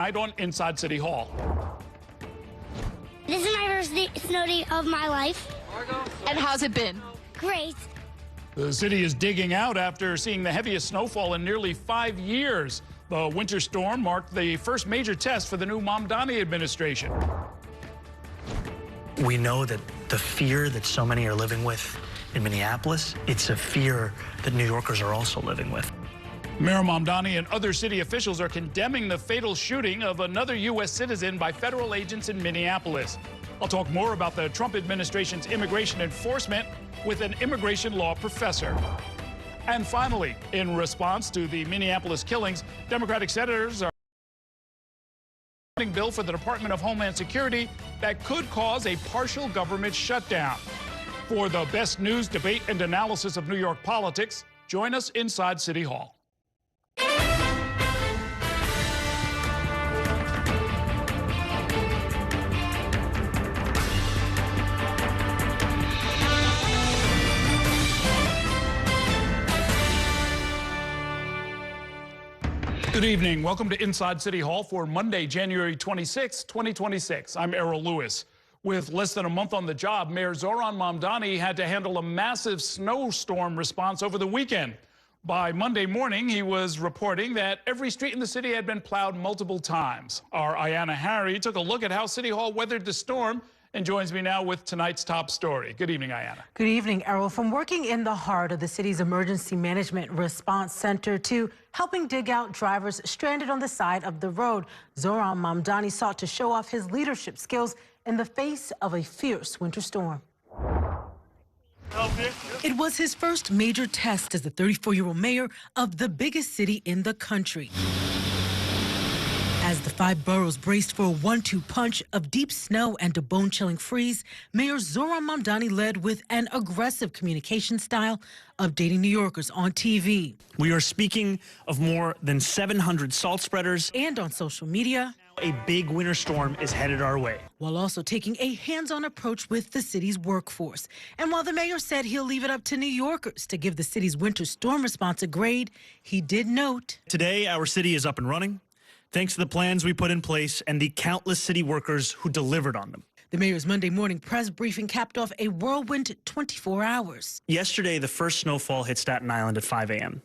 Night on Inside City Hall. This is my first snow day of my life. And how's it been? Great. The city is digging out after seeing the heaviest snowfall in nearly 5 years. The winter storm marked the first major test for the new Mamdani administration. We know that the fear that so many are living with in Minneapolis, it's a fear that New Yorkers are also living with. Mayor Mamdani and other city officials are condemning the fatal shooting of another U.S. citizen by federal agents in Minneapolis. I'll talk more about the Trump administration's immigration enforcement with an immigration law professor. And finally, in response to the Minneapolis killings, Democratic senators are a bill for the Department of Homeland Security that could cause a partial government shutdown. For the best news, debate, and analysis of New York politics, join us inside City Hall. Good evening. Welcome to Inside City Hall for Monday, January 26, 2026. I'm Errol Lewis. With less than a month on the job, Mayor Zohran Mamdani had to handle a massive snowstorm response over the weekend. By Monday morning, he was reporting that every street in the city had been plowed multiple times. Our Ayanna Harry took a look at how City Hall weathered the storm and joins me now with tonight's top story. Good evening, Ayanna. Good evening, Errol. From working in the heart of the city's Emergency Management Response Center to helping dig out drivers stranded on the side of the road, Zohran Mamdani sought to show off his leadership skills in the face of a fierce winter storm. It was his first major test as the 34-year-old mayor of the biggest city in the country. As the 5 boroughs braced for a 1-2 punch of deep snow and a bone-chilling freeze, Mayor Zohran Mamdani led with an aggressive communication style, updating New Yorkers on TV. We are speaking of more than 700 salt spreaders. And on social media. A big winter storm is headed our way. While also taking a hands-on approach with the city's workforce. And while the mayor said he'll leave it up to New Yorkers to give the city's winter storm response a grade, he did note. Today, our city is up and running, thanks to the plans we put in place and the countless city workers who delivered on them. The mayor's Monday morning press briefing capped off a whirlwind 24 hours. Yesterday, the first snowfall hit Staten Island at 5 a.m.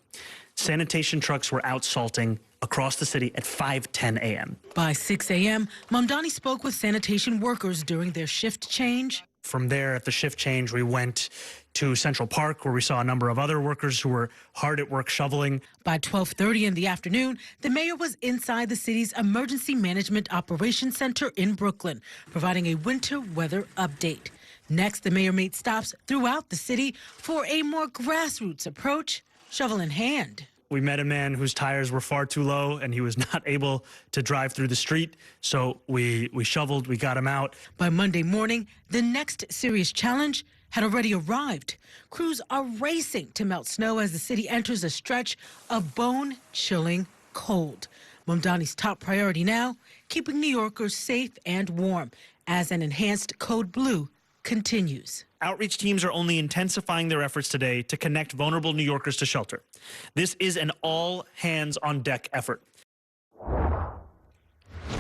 Sanitation trucks were out salting across the city at 5:10 a.m. By 6 a.m., Mamdani spoke with sanitation workers during their shift change. From there, at the shift change, we went to Central Park, where we saw a number of other workers who were hard at work shoveling. By 12:30 in the afternoon, the mayor was inside the city's Emergency Management Operations Center in Brooklyn, providing a winter weather update. Next, the mayor made stops throughout the city for a more grassroots approach, shovel in hand. We met a man whose tires were far too low and he was not able to drive through the street. So we shoveled, we got him out. By Monday morning, the next serious challenge had already arrived. Crews are racing to melt snow as the city enters a stretch of bone-chilling cold. Mamdani's top priority now, keeping New Yorkers safe and warm as an enhanced Code Blue continues. Outreach teams are only intensifying their efforts today to connect vulnerable New Yorkers to shelter. This is an all-hands-on-deck effort.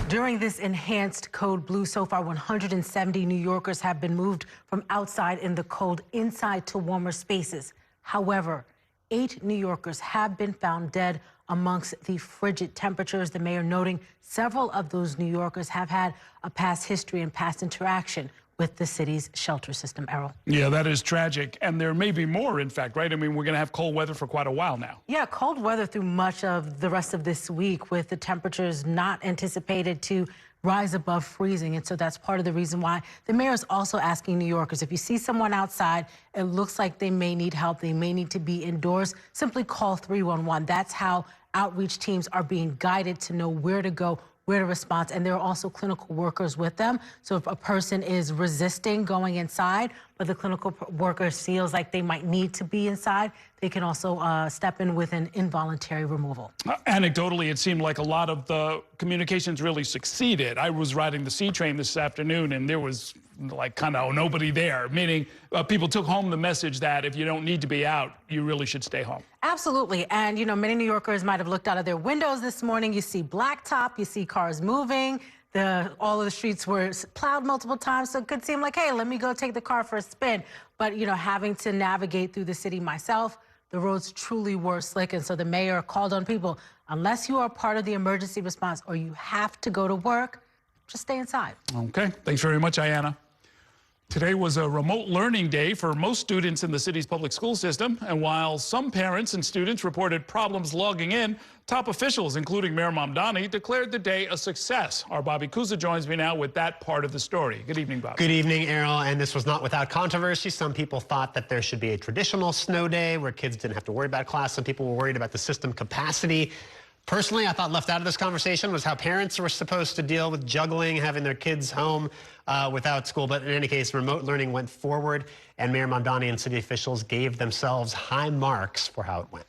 During this enhanced Code Blue, so far 170 New Yorkers have been moved from outside in the cold inside to warmer spaces. However, 8 New Yorkers have been found dead amongst the frigid temperatures. The mayor noting several of those New Yorkers have had a past history and past interaction with the city's shelter system, Errol. Yeah, that is tragic. And there may be more, in fact, right? I mean, we're going to have cold weather for quite a while now. Yeah, cold weather through much of the rest of this week, with the temperatures not anticipated to rise above freezing. And so that's part of the reason why the mayor is also asking New Yorkers, if you see someone outside, it looks like they may need help, they may need to be indoors, simply call 311. That's how outreach teams are being guided to know where to go, where to respond, and there are also clinical workers with them. So if a person is resisting going inside, but the clinical worker feels like they might need to be inside, they can also step in with an involuntary removal. Anecdotally, it seemed like a lot of the communications really succeeded. I was riding the C train this afternoon, and there was like kind of nobody there, meaning people took home the message that if you don't need to be out, you really should stay home. Absolutely. And, you know, many New Yorkers might have looked out of their windows this morning. You see blacktop, you see cars moving. All of the streets were plowed multiple times, so it could seem like, hey, let me go take the car for a spin. But, you know, having to navigate through the city myself, the roads truly were slick. And so the mayor called on people, unless you are part of the emergency response or you have to go to work, just stay inside. Okay. Thanks very much, Ayanna. Today was a remote learning day for most students in the city's public school system. And while some parents and students reported problems logging in, top officials, including Mayor Mamdani, declared the day a success. Our Bobby Kuza joins me now with that part of the story. Good evening, Bobby. Good evening, Errol. And this was not without controversy. Some people thought that there should be a traditional snow day where kids didn't have to worry about class. Some people were worried about the system capacity. Personally, I thought left out of this conversation was how parents were supposed to deal with juggling, having their kids home without school. But in any case, remote learning went forward, and Mayor Mamdani and city officials gave themselves high marks for how it went.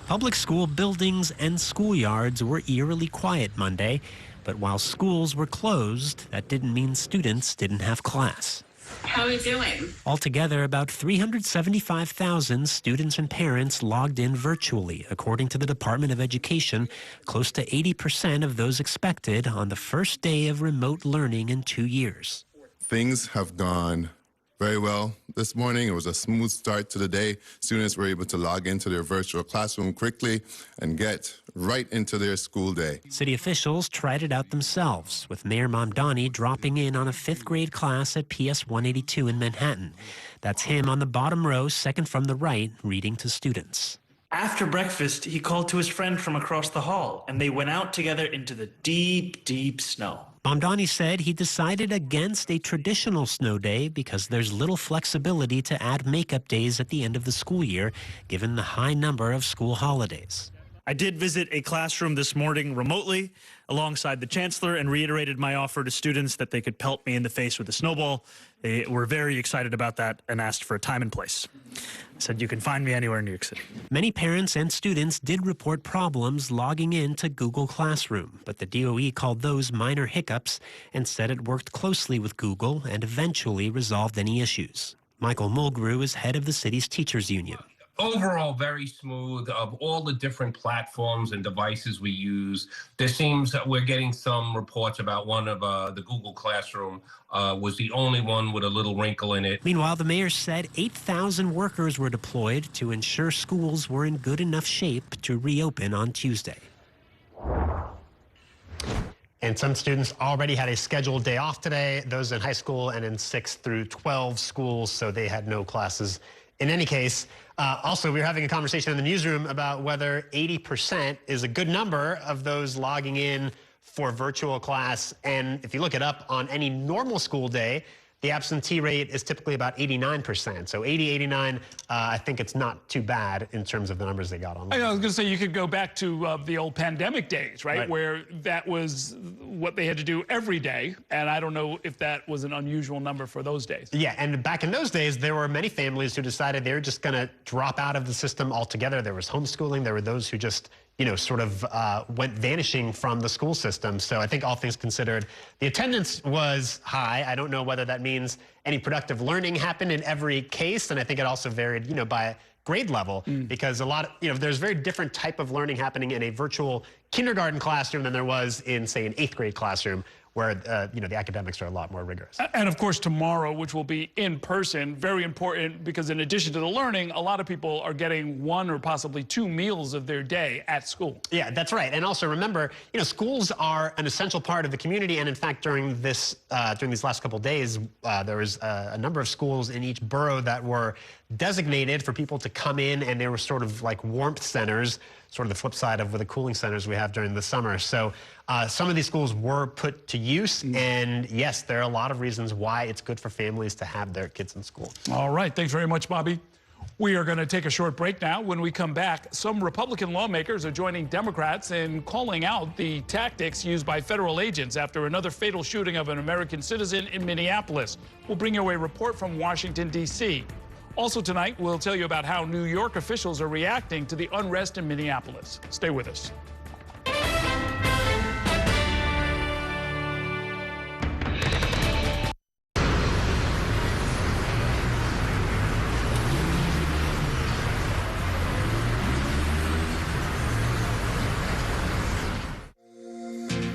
Public school buildings and schoolyards were eerily quiet Monday, but while schools were closed, that didn't mean students didn't have class. How are we doing? Altogether, about 375,000 students and parents logged in virtually, according to the Department of Education, close to 80% of those expected on the first day of remote learning in 2 years. Things have gone very well this morning. It was a smooth start to the day. Students were able to log into their virtual classroom quickly and get right into their school day. City officials tried it out themselves, with Mayor Mamdani dropping in on a 5th grade class at PS 182 in Manhattan. That's him on the bottom row, second from the right, reading to students. After breakfast, he called to his friend from across the hall, and they went out together into the deep, deep snow. Mamdani said he decided against a traditional snow day because there's little flexibility to add makeup days at the end of the school year, given the high number of school holidays. I did visit a classroom this morning remotely alongside the chancellor and reiterated my offer to students that they could pelt me in the face with a snowball. They were very excited about that and asked for a time and place. I said, you can find me anywhere in New York City. Many parents and students did report problems logging in to Google Classroom, but the DOE called those minor hiccups and said it worked closely with Google and eventually resolved any issues. Michael Mulgrew is head of the city's teachers union. Overall, very smooth. Of all the different platforms and devices we use, there seems that we're getting some reports about one of the Google Classroom was the only one with a little wrinkle in it. Meanwhile, the mayor said 8,000 workers were deployed to ensure schools were in good enough shape to reopen on Tuesday. And some students already had a scheduled day off today, those in high school and in 6 through 12 schools, so they had no classes. In any case, also, we were having a conversation in the newsroom about whether 80% is a good number of those logging in for virtual class. And if you look it up on any normal school day, the absentee rate is typically about 89%. So 80, 89, I think it's not too bad in terms of the numbers they got on. I was going to say, you could go back to the old pandemic days, right? Where that was what they had to do every day. And I don't know if that was an unusual number for those days. Yeah, and back in those days, there were many families who decided they were just going to drop out of the system altogether. There was homeschooling. There were those who just, you know, sort of went vanishing from the school system. So I think all things considered, the attendance was high. I don't know whether that means any productive learning happened in every case. And I think it also varied, you know, by grade level, because a lot of, you know, there's very different type of learning happening in a virtual kindergarten classroom than there was in, say, an 8th grade classroom, where, you know, the academics are a lot more rigorous. And of course, tomorrow, which will be in person, very important, because in addition to the learning, a lot of people are getting 1 or possibly 2 meals of their day at school. Yeah, that's right. And also remember, you know, schools are an essential part of the community. And in fact, during these last couple of days, there was a number of schools in each borough that were designated for people to come in, and they were sort of like warmth centers, sort of the flip side of the cooling centers we have during the summer. So some of these schools were put to use, and yes, there are a lot of reasons why it's good for families to have their kids in school. All right, thanks very much, Bobby. We are going to take a short break now. When we come back, some Republican lawmakers are joining Democrats in calling out the tactics used by federal agents after another fatal shooting of an American citizen in Minneapolis. We'll bring you a report from Washington, D.C. Also tonight, we'll tell you about how New York officials are reacting to the unrest in Minneapolis. Stay with us.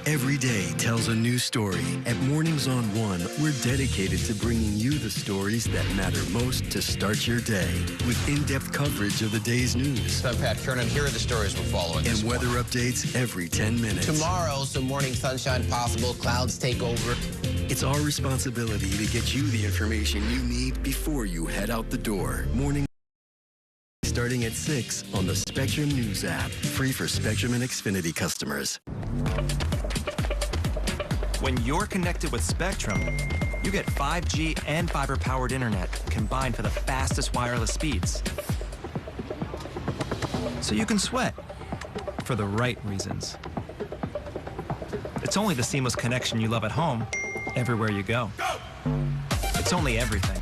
Every day tells a new story. At Mornings on One, we're dedicated to bringing you the stories that matter most to start your day. With in-depth coverage of the day's news. I'm Pat Kernan. Here are the stories we're following. And weather updates every 10 minutes. Tomorrow, some morning sunshine possible. Clouds take over. It's our responsibility to get you the information you need before you head out the door. Morning starting at 6 on the Spectrum News app. Free for Spectrum and Xfinity customers. When you're connected with Spectrum, you get 5G and fiber-powered internet combined for the fastest wireless speeds. So you can sweat for the right reasons. It's only the seamless connection you love at home, everywhere you go. It's only everything.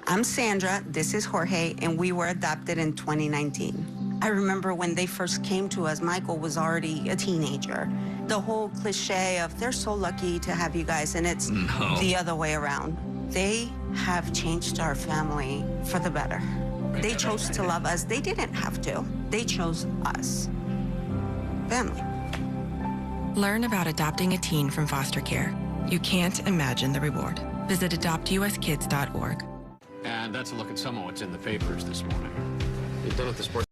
I'm Sandra, this is Jorge, and we were adopted in 2019. I remember when they first came to us, Michael was already a teenager. The whole cliche of, they're so lucky to have you guys, and it's the other way around. They have changed our family for the better. They chose to love us. They didn't have to. They chose us. Family. Learn about adopting a teen from foster care. You can't imagine the reward. Visit adoptuskids.org. And that's a look at some of what's in the papers this morning. You've done it this morning.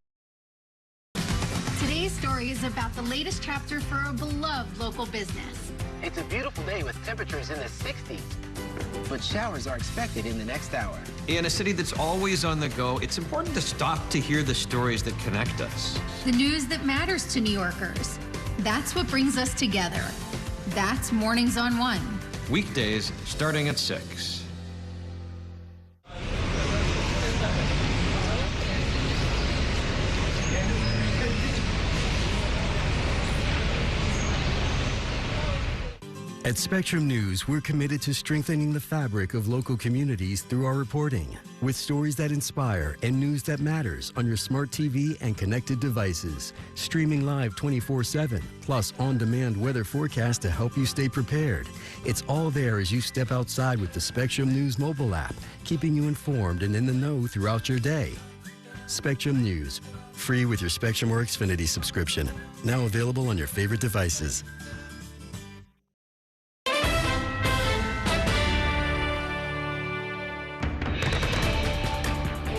Today's story is about the latest chapter for a beloved local business. It's a beautiful day with temperatures in the 60s, but showers are expected in the next hour. In a city that's always on the go, it's important to stop to hear the stories that connect us. The news that matters to New Yorkers. That's what brings us together. That's Mornings on One. Weekdays starting at 6. At Spectrum News, we're committed to strengthening the fabric of local communities through our reporting, with stories that inspire and news that matters on your smart TV and connected devices. Streaming live 24/7, plus on-demand weather forecast to help you stay prepared. It's all there as you step outside with the Spectrum News mobile app, keeping you informed and in the know throughout your day. Spectrum News, free with your Spectrum or Xfinity subscription. Now available on your favorite devices.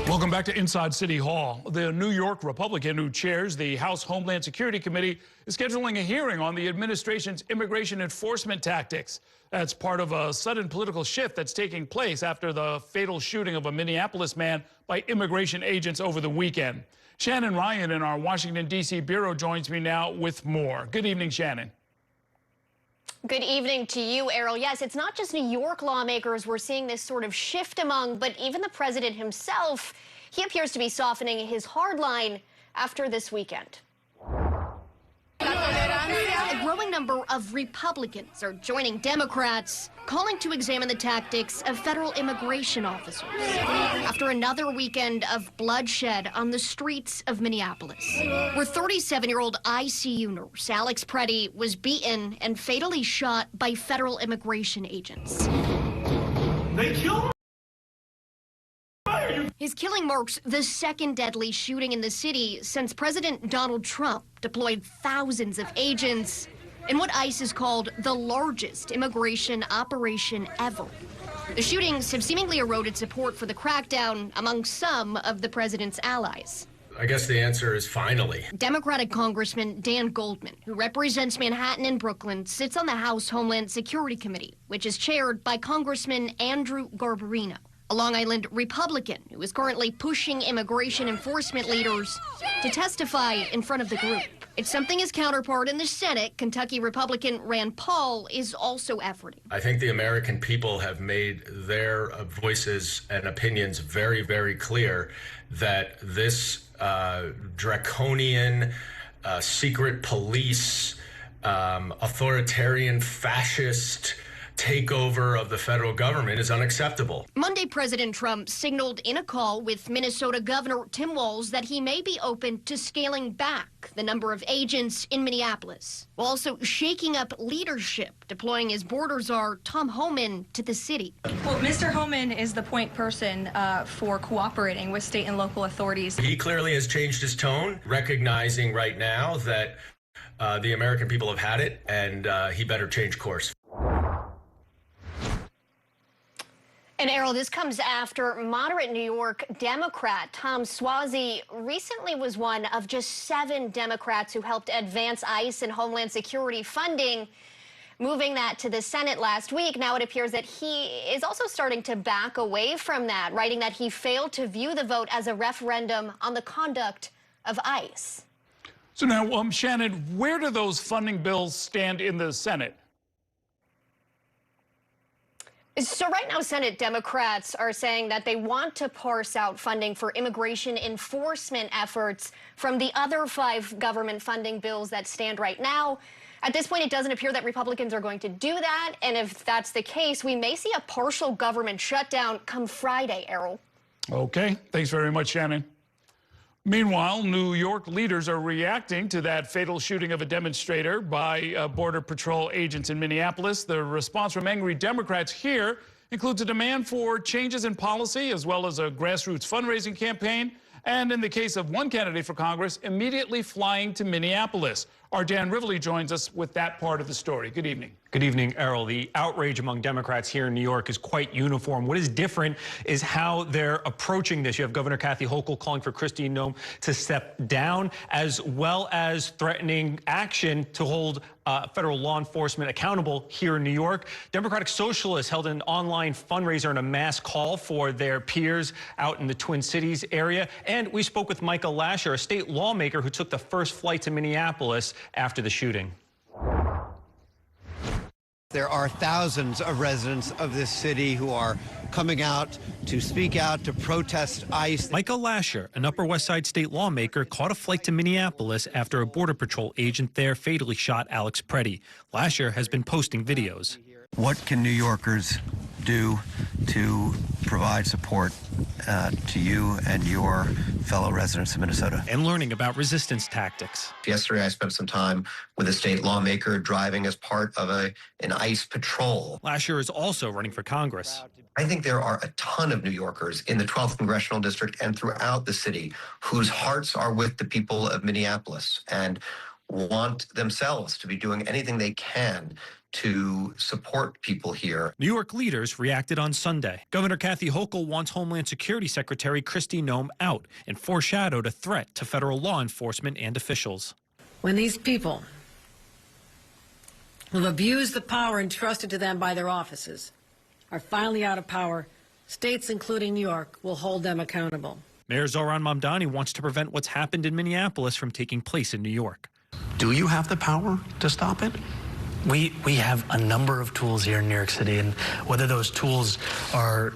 Welcome back to Inside City Hall. The New York Republican who chairs the House Homeland Security Committee is scheduling a hearing on the administration's immigration enforcement tactics. That's part of a sudden political shift that's taking place after the fatal shooting of a Minneapolis man by immigration agents over the weekend. Shannon Ryan in our Washington, D.C. bureau joins me now with more. Good evening, Shannon. Good evening to you, Errol. Yes, it's not just New York lawmakers we're seeing this sort of shift among, but even the president himself. He appears to be softening his hard line after this weekend. A growing number of Republicans are joining Democrats, calling to examine the tactics of federal immigration officers after another weekend of bloodshed on the streets of Minneapolis, where 37-year-old ICU nurse Alex Preddy was beaten and fatally shot by federal immigration agents. They killed him? His killing marks the second deadly shooting in the city since President Donald Trump deployed thousands of agents in what ICE has called the largest immigration operation ever. The shootings have seemingly eroded support for the crackdown among some of the president's allies. I guess the answer is finally. Democratic Congressman Dan Goldman, who represents Manhattan and Brooklyn, sits on the House Homeland Security Committee, which is chaired by Congressman Andrew Garbarino, a Long Island Republican who is currently pushing immigration enforcement leaders to testify in front of the group. It's something his counterpart in the Senate, Kentucky Republican Rand Paul, is also efforting. I think the American people have made their voices and opinions very, very clear that this draconian, secret police, authoritarian, fascist takeover of the federal government is unacceptable. Monday, President Trump signaled in a call with Minnesota Governor Tim Walz that he may be open to scaling back the number of agents in Minneapolis, while also shaking up leadership, deploying his border czar Tom Homan to the city. Well, Mr. Homan is the point person for cooperating with state and local authorities. He clearly has changed his tone, recognizing right now that the American people have had it, and he better change course. And Errol, this comes after moderate New York Democrat Tom Suozzi recently was one of just 7 Democrats who helped advance ICE and Homeland Security funding, moving that to the Senate last week. Now it appears that he is also starting to back away from that, writing that he failed to view the vote as a referendum on the conduct of ICE. So now, Shannon, where do those funding bills stand in the Senate? So right now, Senate Democrats are saying that they want to parse out funding for immigration enforcement efforts from the other 5 government funding bills that stand right now. At this point, it doesn't appear that Republicans are going to do that. And if that's the case, we may see a partial government shutdown come Friday, Errol. Okay. Thanks very much, Shannon. Meanwhile, New York leaders are reacting to that fatal shooting of a demonstrator by Border Patrol agents in Minneapolis. The response from angry Democrats here includes a demand for changes in policy, as well as a grassroots fundraising campaign, and in the case of one candidate for Congress, immediately flying to Minneapolis. Our Dan Rivoli joins us with that part of the story. Good evening. Good evening, Errol. The outrage among Democrats here in New York is quite uniform. What is different is how they're approaching this. You have Governor Kathy Hochul calling for Kristi Noem to step down, as well as threatening action to hold federal law enforcement accountable here in New York. Democratic Socialists held an online fundraiser and a mass call for their peers out in the Twin Cities area. And we spoke with Michael Lasher, a state lawmaker who took the first flight to Minneapolis after the shooting. There are thousands of residents of this city who are coming out to speak out, to protest ICE. Michael Lasher, an Upper West Side state lawmaker, caught a flight to Minneapolis after a Border Patrol agent there fatally shot Alex Preddy. Lasher has been posting videos. What can New Yorkers do to provide support to you and your fellow residents of Minnesota? And learning about resistance tactics. Yesterday, I spent some time with a state lawmaker driving as part of an ICE patrol. Lasher is also running for Congress. I think there are a ton of New Yorkers in the 12th Congressional District and throughout the city whose hearts are with the people of Minneapolis and want themselves to be doing anything they can to support people here. New York leaders reacted on Sunday. Governor Kathy Hochul wants Homeland Security Secretary Kristi Noem out and foreshadowed a threat to federal law enforcement and officials. When these people who have abused the power entrusted to them by their offices are finally out of power, states, including New York, will hold them accountable. Mayor Zohran Mamdani wants to prevent what's happened in Minneapolis from taking place in New York. Do you have the power to stop it? We have a number of tools here in New York City, and whether those tools are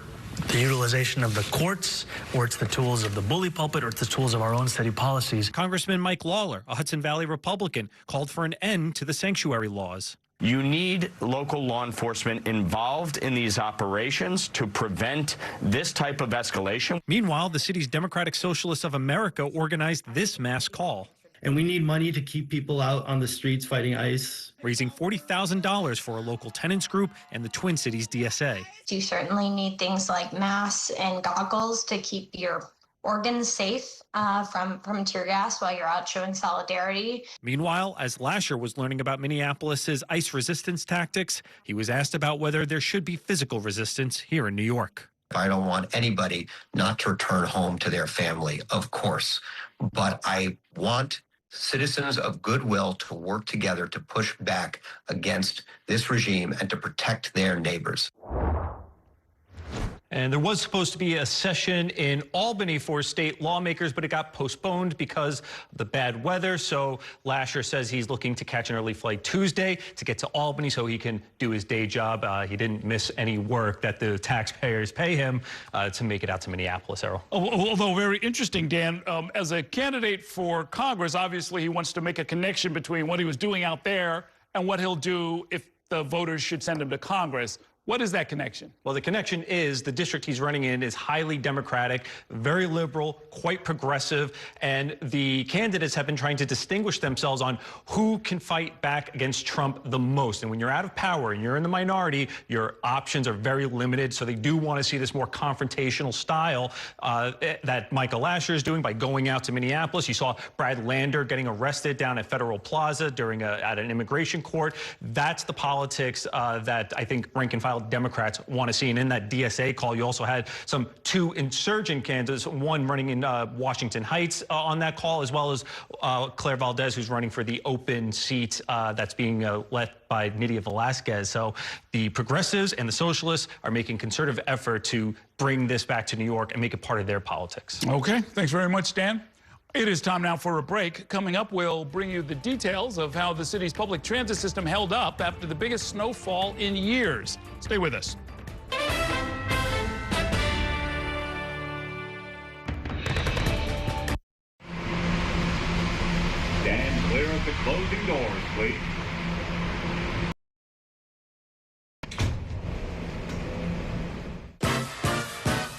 the utilization of the courts, or it's the tools of the bully pulpit, or it's the tools of our own city policies. Congressman Mike Lawler, a Hudson Valley Republican, called for an end to the sanctuary laws. You need local law enforcement involved in these operations to prevent this type of escalation. Meanwhile, the city's Democratic Socialists of America organized this mass call. And we need money to keep people out on the streets fighting ICE. Raising $40,000 for a local tenants group and the Twin Cities DSA. You certainly need things like masks and goggles to keep your organs safe from tear gas while you're out showing solidarity. Meanwhile, as Lasher was learning about Minneapolis's ICE resistance tactics, he was asked about whether there should be physical resistance here in New York. I don't want anybody not to return home to their family, of course, but I want citizens of goodwill to work together to push back against this regime and to protect their neighbors. And there was supposed to be a session in Albany for state lawmakers, but it got postponed because of the bad weather. So Lasher says he's looking to catch an early flight Tuesday to get to Albany so he can do his day job. He didn't miss any work that the taxpayers pay him to make it out to Minneapolis, Errol. Although very interesting, Dan, as a candidate for Congress, obviously he wants to make a connection between what he was doing out there and what he'll do if the voters should send him to Congress. What is that connection? Well, the connection is the district he's running in is highly Democratic, very liberal, quite progressive, and the candidates have been trying to distinguish themselves on who can fight back against Trump the most. And when you're out of power and you're in the minority, your options are very limited. So they do want to see this more confrontational style that Michael Lasher is doing by going out to Minneapolis. You saw Brad Lander getting arrested down at Federal Plaza during at an immigration court. That's the politics that I think rank and file Democrats want to see. And in that DSA call, you also had two insurgent candidates, one running in Washington Heights on that call, as well as Claire Valdez, who's running for the open seat that's being led by Nydia Velasquez. So the progressives and the socialists are making concerted effort to bring this back to New York and make it part of their politics. Okay, thanks very much, Dan. It is time now for a break. Coming up, we'll bring you the details of how the city's public transit system held up after the biggest snowfall in years. Stay with us. Stand clear of the closing doors, please.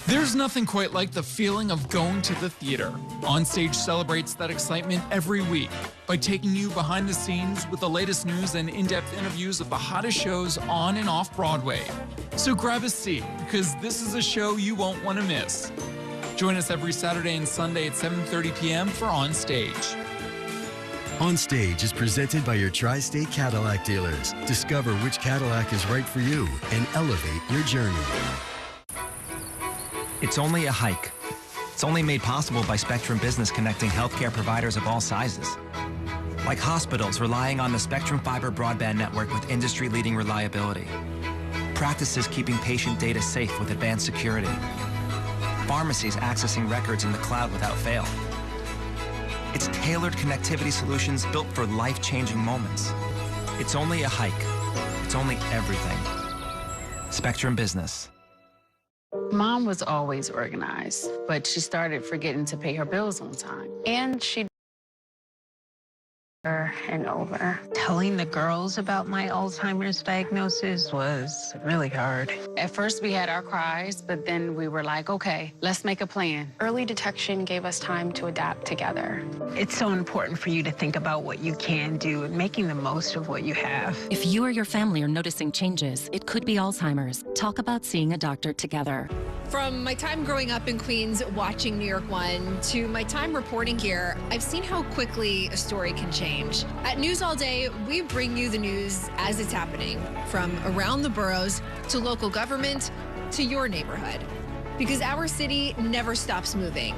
There's nothing quite like the feeling of going to the theater. Onstage celebrates that excitement every week by taking you behind the scenes with the latest news and in-depth interviews of the hottest shows on and off Broadway. So grab a seat, because this is a show you won't want to miss. Join us every Saturday and Sunday at 7:30 p.m. for Onstage. Onstage is presented by your Tri-State Cadillac dealers. Discover which Cadillac is right for you and elevate your journey. It's only a hike. It's only made possible by Spectrum Business connecting healthcare providers of all sizes. Like hospitals relying on the Spectrum Fiber broadband network with industry-leading reliability. Practices keeping patient data safe with advanced security. Pharmacies accessing records in the cloud without fail. It's tailored connectivity solutions built for life-changing moments. It's only a hike. It's only everything. Spectrum Business. Mom was always organized, but she started forgetting to pay her bills on time. And she over and over. Telling the girls about my Alzheimer's diagnosis was really hard. At first we had our cries, but then we were like, okay, let's make a plan. Early detection gave us time to adapt together. It's so important for you to think about what you can do and making the most of what you have. If you or your family are noticing changes, it could be Alzheimer's. Talk about seeing a doctor together. From my time growing up in Queens watching New York One to my time reporting here, I've seen how quickly a story can change. At News All Day, we bring you the news as it's happening, from around the boroughs to local government to your neighborhood. Because our city never stops moving.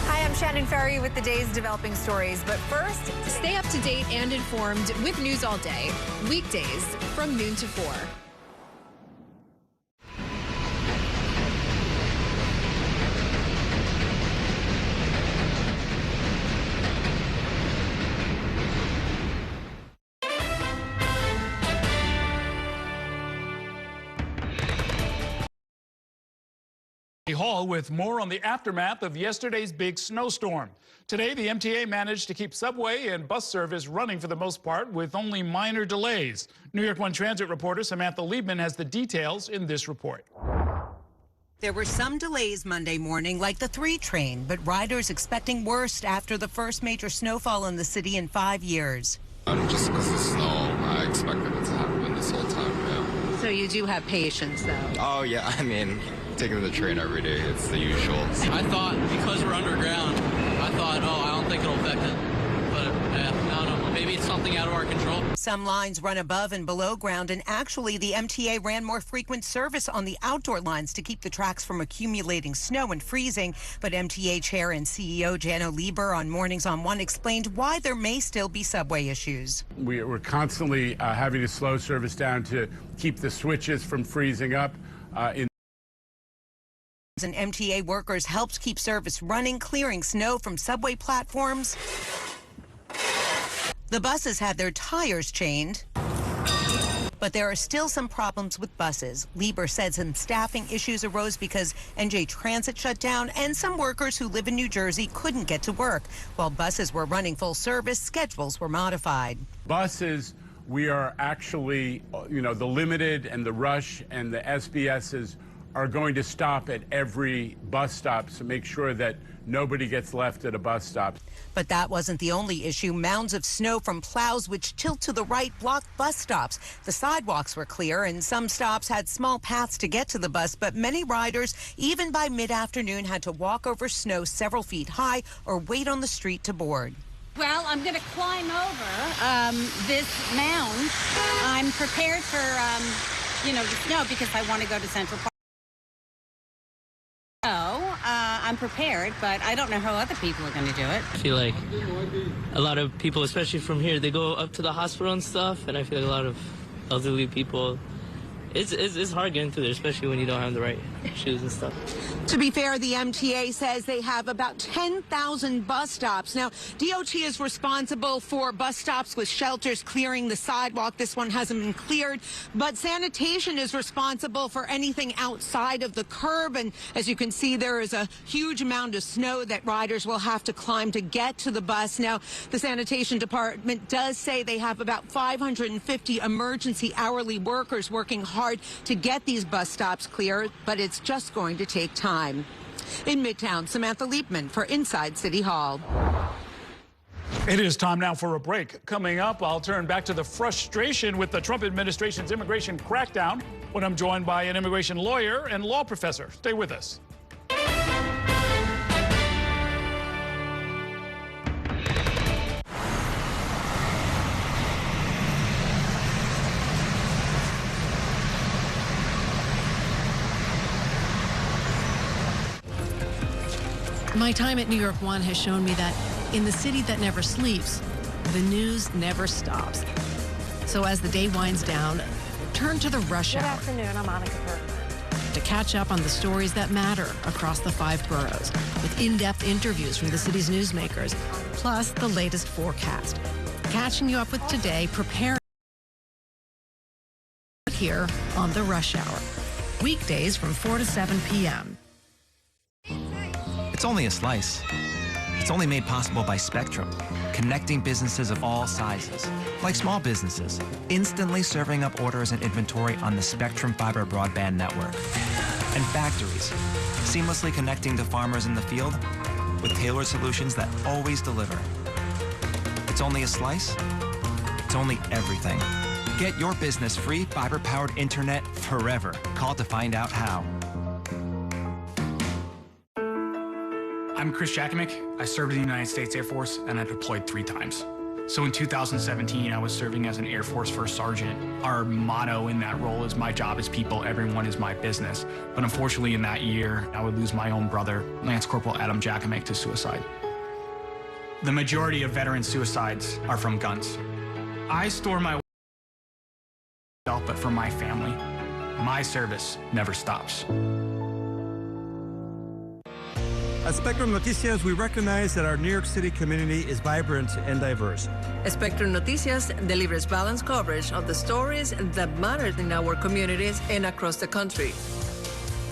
Hi, I'm Shannon Ferry with the day's developing stories. But first, stay up to date and informed with News All Day, weekdays from noon to 4. Hall with more on the aftermath of yesterday's big snowstorm. Today, the MTA managed to keep subway and bus service running for the most part with only minor delays. New York One Transit reporter Samantha Liebman has the details in this report. There were some delays Monday morning, like the 3 train, but riders expecting worse after the first major snowfall in the city in 5 years. Just because of the snow, I expected it to happen this whole time, yeah. So you do have patience, though? Oh, yeah, I mean, taking the train every day, it's the usual. I thought because we're underground, I thought, oh, I don't think it'll affect it. But no, maybe it's something out of our control. Some lines run above and below ground, and actually the MTA ran more frequent service on the outdoor lines to keep the tracks from accumulating snow and freezing. But MTA Chair and CEO Jano Lieber on Mornings on One explained why there may still be subway issues. We're constantly having to slow service down to keep the switches from freezing up. And MTA workers helped keep service running, clearing snow from subway platforms. The buses had their tires chained. But there are still some problems with buses. Lieber said some staffing issues arose because NJ Transit shut down, and some workers who live in New Jersey couldn't get to work. While buses were running full service, schedules were modified. Buses, we are actually, the Limited and the Rush and the SBSs are going to stop at every bus stop to make sure that nobody gets left at a bus stop. But that wasn't the only issue. Mounds of snow from plows which tilt to the right blocked bus stops. The sidewalks were clear and some stops had small paths to get to the bus, but many riders, even by mid-afternoon, had to walk over snow several feet high or wait on the street to board. Well, I'm going to climb over this mound. I'm prepared for, the snow because I want to go to Central Park. I'm prepared, but I don't know how other people are going to do it. I feel like a lot of people, especially from here, they go up to the hospital and stuff, and I feel like a lot of elderly people, it's hard getting through there, especially when you don't have the right shoes and stuff. To be fair, the MTA says they have about 10,000 bus stops. Now, DOT is responsible for bus stops with shelters clearing the sidewalk. This one hasn't been cleared, but sanitation is responsible for anything outside of the curb. And as you can see, there is a huge amount of snow that riders will have to climb to get to the bus. Now, the sanitation department does say they have about 550 emergency hourly workers working hard to get these bus stops clear, but it's just going to take time. In Midtown, Samantha Liebman for Inside City Hall. It is time now for a break. Coming up, I'll turn back to the frustration with the Trump administration's immigration crackdown when I'm joined by an immigration lawyer and law professor. Stay with us. My time at New York One has shown me that in the city that never sleeps, the news never stops. So as the day winds down, turn to the rush hour. Good afternoon, I'm Monica Burke. To catch up on the stories that matter across the 5 boroughs, with in-depth interviews from the city's newsmakers, plus the latest forecast. Catching you up with today, preparing here on the rush hour. Weekdays from 4 to 7 p.m. It's only a slice. It's only made possible by Spectrum, connecting businesses of all sizes, like small businesses, instantly serving up orders and inventory on the Spectrum Fiber broadband network. And factories, seamlessly connecting to farmers in the field with tailored solutions that always deliver. It's only a slice. It's only everything. Get your business free fiber-powered internet forever. Call to find out how. I'm Chris Jakimick. I served in the United States Air Force and I deployed 3 times. So in 2017, I was serving as an Air Force First Sergeant. Our motto in that role is my job is people, everyone is my business. But unfortunately in that year, I would lose my own brother, Lance Corporal Adam Jakimick, to suicide. The majority of veteran suicides are from guns. I store my wealth, but for my family, my service never stops. At Spectrum Noticias, we recognize that our New York City community is vibrant and diverse. Spectrum Noticias delivers balanced coverage of the stories that matter in our communities and across the country.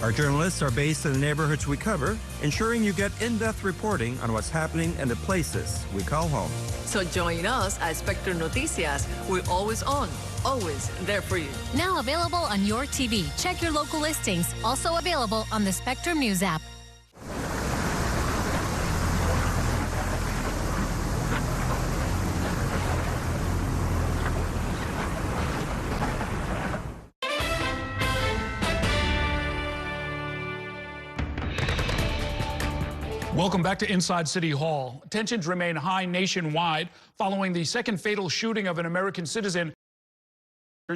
Our journalists are based in the neighborhoods we cover, ensuring you get in-depth reporting on what's happening in the places we call home. So join us at Spectrum Noticias. We're always on, always there for you. Now available on your TV. Check your local listings. Also available on the Spectrum News app. Welcome back to Inside City Hall. Tensions remain high nationwide following the second fatal shooting of an American citizen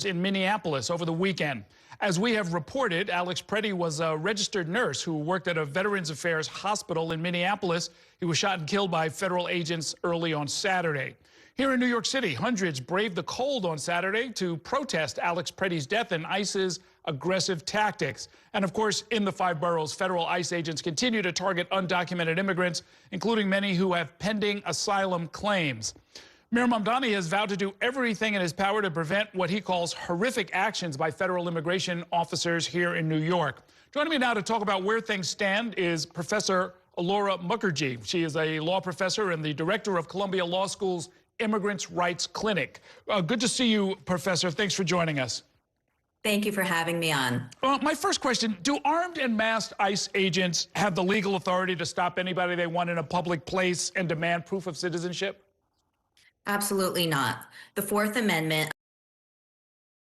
in Minneapolis over the weekend. As we have reported, Alex Preddy was a registered nurse who worked at a Veterans Affairs hospital in Minneapolis. He was shot and killed by federal agents early on Saturday. Here in New York City, hundreds braved the cold on Saturday to protest Alex Preddy's death and ICE's aggressive tactics. And of course, in the 5 boroughs, federal ICE agents continue to target undocumented immigrants, including many who have pending asylum claims. Mayor Mamdani has vowed to do everything in his power to prevent what he calls horrific actions by federal immigration officers here in New York. Joining me now to talk about where things stand is Professor Alora Mukherjee. She is a law professor and the director of Columbia Law School's Immigrants' Rights Clinic. Good to see you, Professor. Thanks for joining us. Thank you for having me on. My first question, do armed and masked ICE agents have the legal authority to stop anybody they want in a public place and demand proof of citizenship? Absolutely not. The Fourth Amendment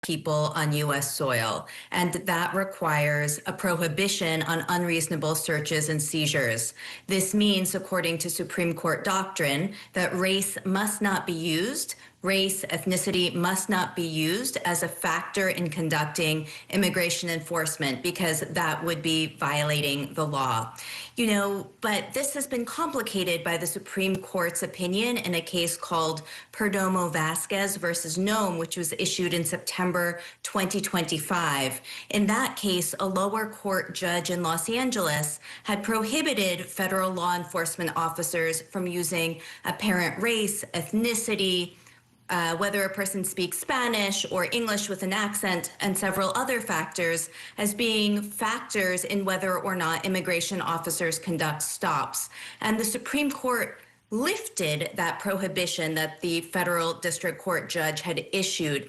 people on U.S. soil, and that requires a prohibition on unreasonable searches and seizures. This means, according to Supreme Court doctrine, that race, ethnicity must not be used as a factor in conducting immigration enforcement, because that would be violating the law. You know, but this has been complicated by the Supreme Court's opinion in a case called Perdomo Vasquez versus Nome, which was issued in September 2025. In that case, a lower court judge in Los Angeles had prohibited federal law enforcement officers from using apparent race, ethnicity, whether a person speaks Spanish or English with an accent, and several other factors as being factors in whether or not immigration officers conduct stops. And the Supreme Court lifted that prohibition that the federal district court judge had issued.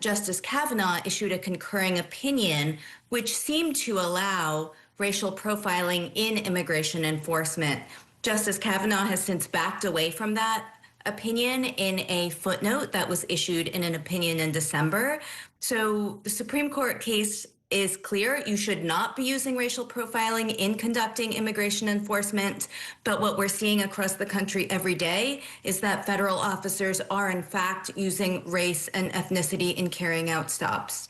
Justice Kavanaugh issued a concurring opinion which seemed to allow racial profiling in immigration enforcement. Justice Kavanaugh has since backed away from that opinion in a footnote that was issued in an opinion in December. So the Supreme Court case is clear. You should not be using racial profiling in conducting immigration enforcement. But what we're seeing across the country every day is that federal officers are in fact using race and ethnicity in carrying out stops.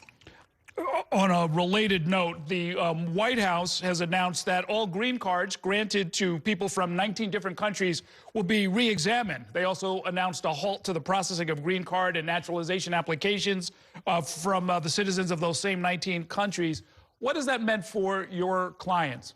On a related note, the White House has announced that all green cards granted to people from 19 different countries will be re-examined. They also announced a halt to the processing of green card and naturalization applications from the citizens of those same 19 countries. What has that meant for your clients?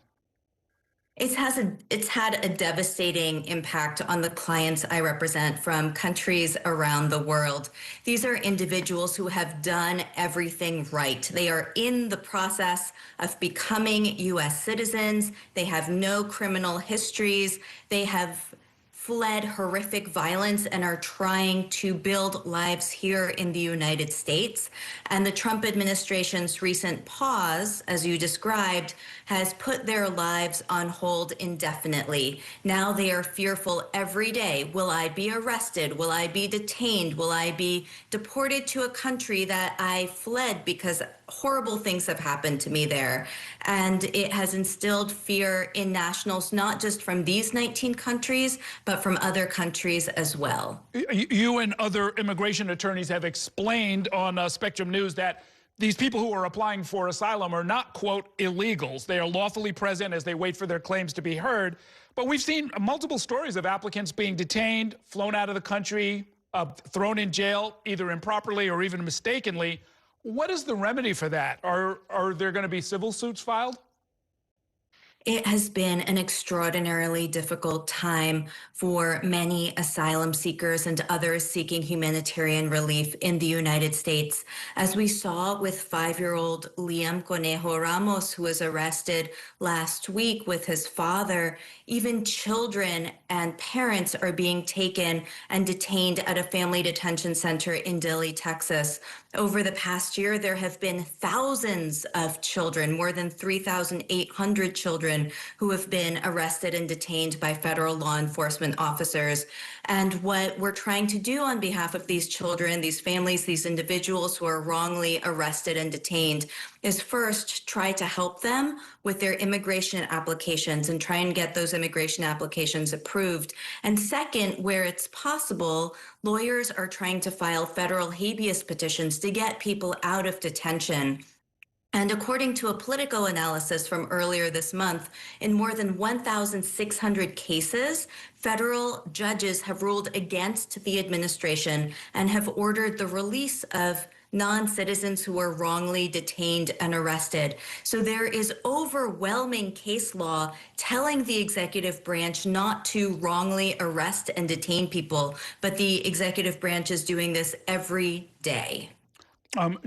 It's had a devastating impact on the clients I represent from countries around the world. These are individuals who have done everything right. They are in the process of becoming U.S. citizens. They have no criminal histories. They have fled horrific violence and are trying to build lives here in the United States. And the Trump administration's recent pause, as you described, has put their lives on hold indefinitely. Now they are fearful every day. Will I be arrested? Will I be detained? Will I be deported to a country that I fled because horrible things have happened to me there? And it has instilled fear in nationals, not just from these 19 countries, but from other countries as well. You and other immigration attorneys have explained on Spectrum News that these people who are applying for asylum are not, quote, illegals. They are lawfully present as they wait for their claims to be heard. But we've seen multiple stories of applicants being detained, flown out of the country, thrown in jail, either improperly or even mistakenly. What is the remedy for that? Are there going to be civil suits filed? It has been an extraordinarily difficult time for many asylum seekers and others seeking humanitarian relief in the United States. As we saw with 5-year-old Liam Conejo Ramos, who was arrested last week with his father, even children and parents are being taken and detained at a family detention center in Dilley, Texas. Over the past year, there have been thousands of children, more than 3,800 children, who have been arrested and detained by federal law enforcement officers. And what we're trying to do on behalf of these children, these families, these individuals who are wrongly arrested and detained is first try to help them with their immigration applications and try and get those immigration applications approved. And second, where it's possible, lawyers are trying to file federal habeas petitions to get people out of detention. And according to a Politico analysis from earlier this month, in more than 1,600 cases, federal judges have ruled against the administration and have ordered the release of non-citizens who are wrongly detained and arrested. So there is overwhelming case law telling the executive branch not to wrongly arrest and detain people, but the executive branch is doing this every day.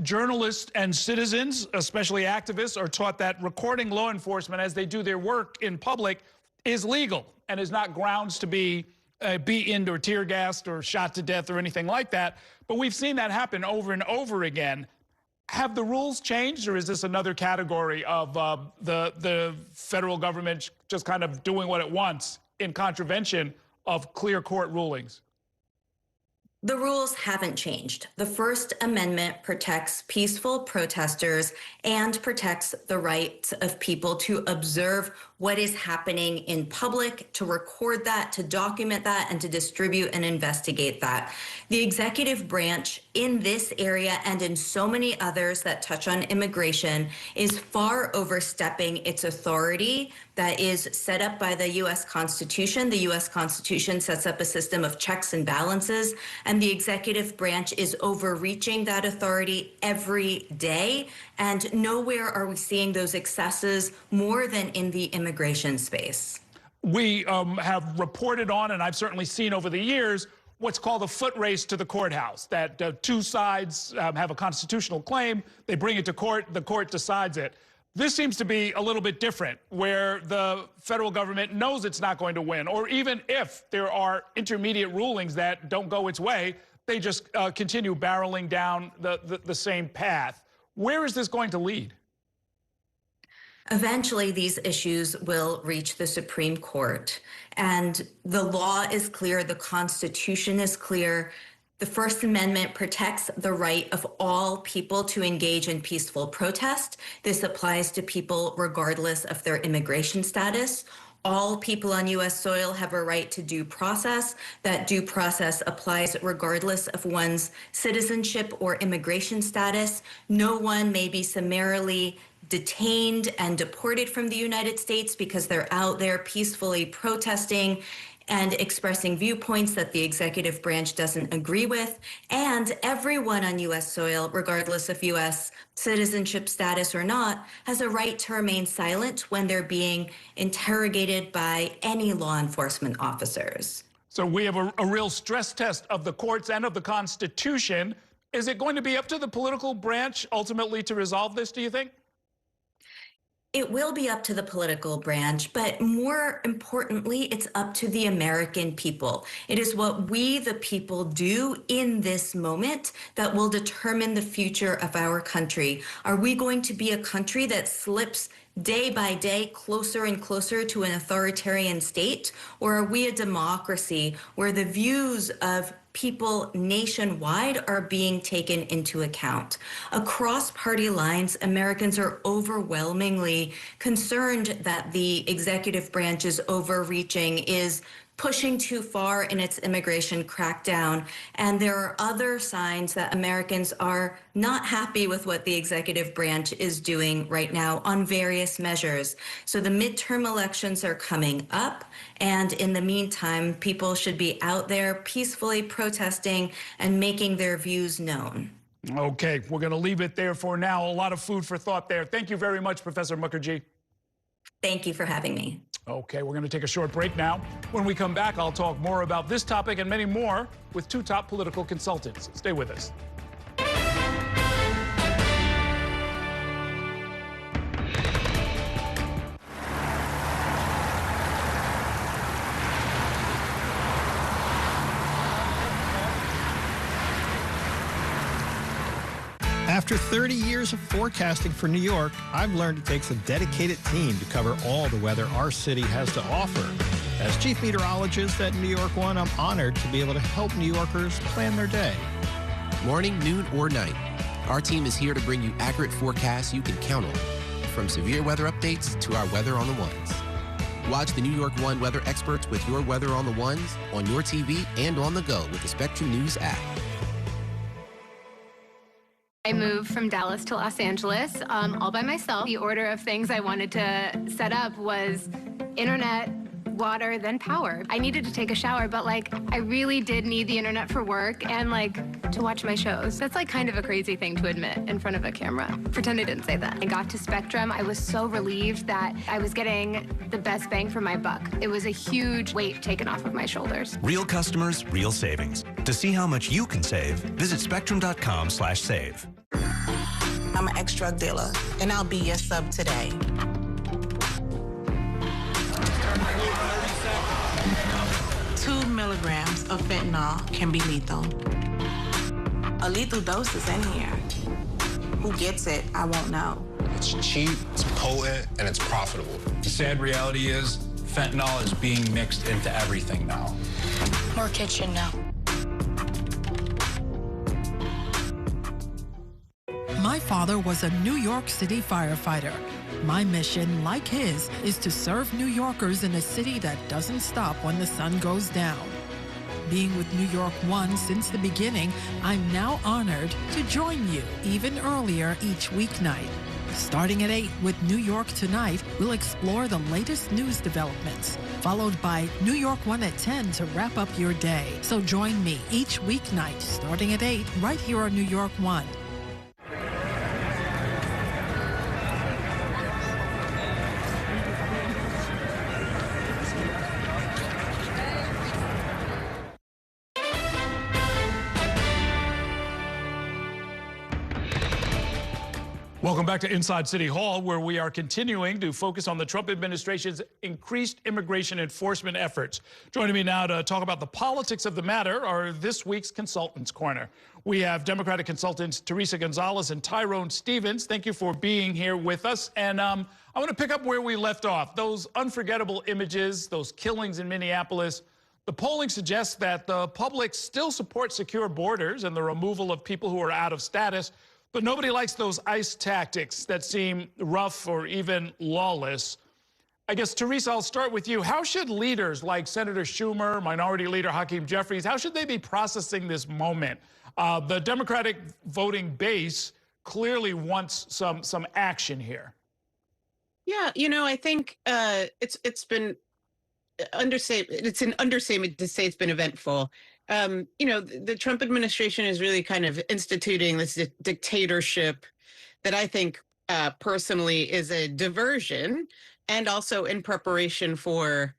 Journalists and citizens, especially activists, are taught that recording law enforcement as they do their work in public is legal and is not grounds to be beaten or tear gassed or shot to death or anything like that. But we've seen that happen over and over again. Have the rules changed, or is this another category of the federal government just kind of doing what it wants in contravention of clear court rulings? The rules haven't changed. The First Amendment protects peaceful protesters and protects the rights of people to observe what is happening in public, to record that, to document that, and to distribute and investigate that. The executive branch in this area and in so many others that touch on immigration is far overstepping its authority that is set up by the U.S. Constitution. The U.S. Constitution sets up a system of checks and balances, and the executive branch is overreaching that authority every day. And nowhere are we seeing those excesses more than in the immigration space. We have reported on, and I've certainly seen over the years, what's called a foot race to the courthouse, that two sides have a constitutional claim, they bring it to court, the court decides it. This seems to be a little bit different, where the federal government knows it's not going to win, or even if there are intermediate rulings that don't go its way, they just continue barreling down the same path. Where is this going to lead? Eventually, these issues will reach the Supreme Court, and the law is clear, the Constitution is clear. The First Amendment protects the right of all people to engage in peaceful protest. This applies to people regardless of their immigration status. All people on U.S. soil have a right to due process. That due process applies regardless of one's citizenship or immigration status. No one may be summarily detained and deported from the United States because they're out there peacefully protesting and expressing viewpoints that the executive branch doesn't agree with. And everyone on U.S. soil, regardless of U.S. citizenship status or not, has a right to remain silent when they're being interrogated by any law enforcement officers. So we have a real stress test of the courts and of the Constitution. Is it going to be up to the political branch ultimately to resolve this, do you think? It will be up to the political branch, but more importantly, it's up to the American people. It is what we, the people, do in this moment that will determine the future of our country. Are we going to be a country that slips day by day closer and closer to an authoritarian state? Or are we a democracy where the views of people nationwide are being taken into account? Across party lines, Americans are overwhelmingly concerned that the executive branch is overreaching, is pushing too far in its immigration crackdown. And there are other signs that Americans are not happy with what the executive branch is doing right now on various measures. So the midterm elections are coming up. And in the meantime, people should be out there peacefully protesting and making their views known. Okay, we're going to leave it there for now. A lot of food for thought there. Thank you very much, Professor Mukherjee. Thank you for having me. Okay, we're going to take a short break now. When we come back, I'll talk more about this topic and many more with two top political consultants. Stay with us. After 30 years of forecasting for New York, I've learned it takes a dedicated team to cover all the weather our city has to offer. As chief meteorologist at New York One, I'm honored to be able to help New Yorkers plan their day. Morning, noon, or night, our team is here to bring you accurate forecasts you can count on, from severe weather updates to our Weather on the Ones. Watch the New York One weather experts with your Weather on the Ones on your TV and on the go with the Spectrum News app. I moved from Dallas to Los Angeles all by myself. The order of things I wanted to set up was internet, water, then power. I needed to take a shower, but like I really did need the internet for work and like to watch my shows. That's like kind of a crazy thing to admit in front of a camera. Pretend I didn't say that. I got to Spectrum. I was so relieved that I was getting the best bang for my buck. It was a huge weight taken off of my shoulders. Real customers, real savings. To see how much you can save, visit spectrum.com/save. I'm an ex-drug dealer, and I'll be your sub today. 2 milligrams of fentanyl can be lethal. A lethal dose is in here. Who gets it, I won't know. It's cheap, it's potent, and it's profitable. The sad reality is fentanyl is being mixed into everything now. More kitchen now. My father was a New York City firefighter. My mission, like his, is to serve New Yorkers in a city that doesn't stop when the sun goes down. Being with New York One since the beginning, I'm now honored to join you even earlier each weeknight. Starting at 8 with New York Tonight, we'll explore the latest news developments, followed by New York One at 10 to wrap up your day. So join me each weeknight starting at 8 right here on New York One. Welcome back to Inside City Hall, where we are continuing to focus on the Trump administration's increased immigration enforcement efforts. Joining me now to talk about the politics of the matter are this week's Consultants Corner. We have Democratic consultants Teresa Gonzalez and Tyrone Stevens. Thank you for being here with us. And I want to pick up where we left off. Those unforgettable images, those killings in Minneapolis. The polling suggests that the public still supports secure borders and the removal of people who are out of status. But nobody likes those ICE tactics that seem rough or even lawless. I guess, Teresa, I'll start with you. How should leaders like Senator Schumer, Minority Leader Hakeem Jeffries, how should they be processing this moment? The Democratic voting base clearly wants some action here. Yeah, you know, I think it's been understatement. It's an understatement to say it's been eventful. You know, the Trump administration is really kind of instituting this dictatorship that I think personally is a diversion and also in preparation for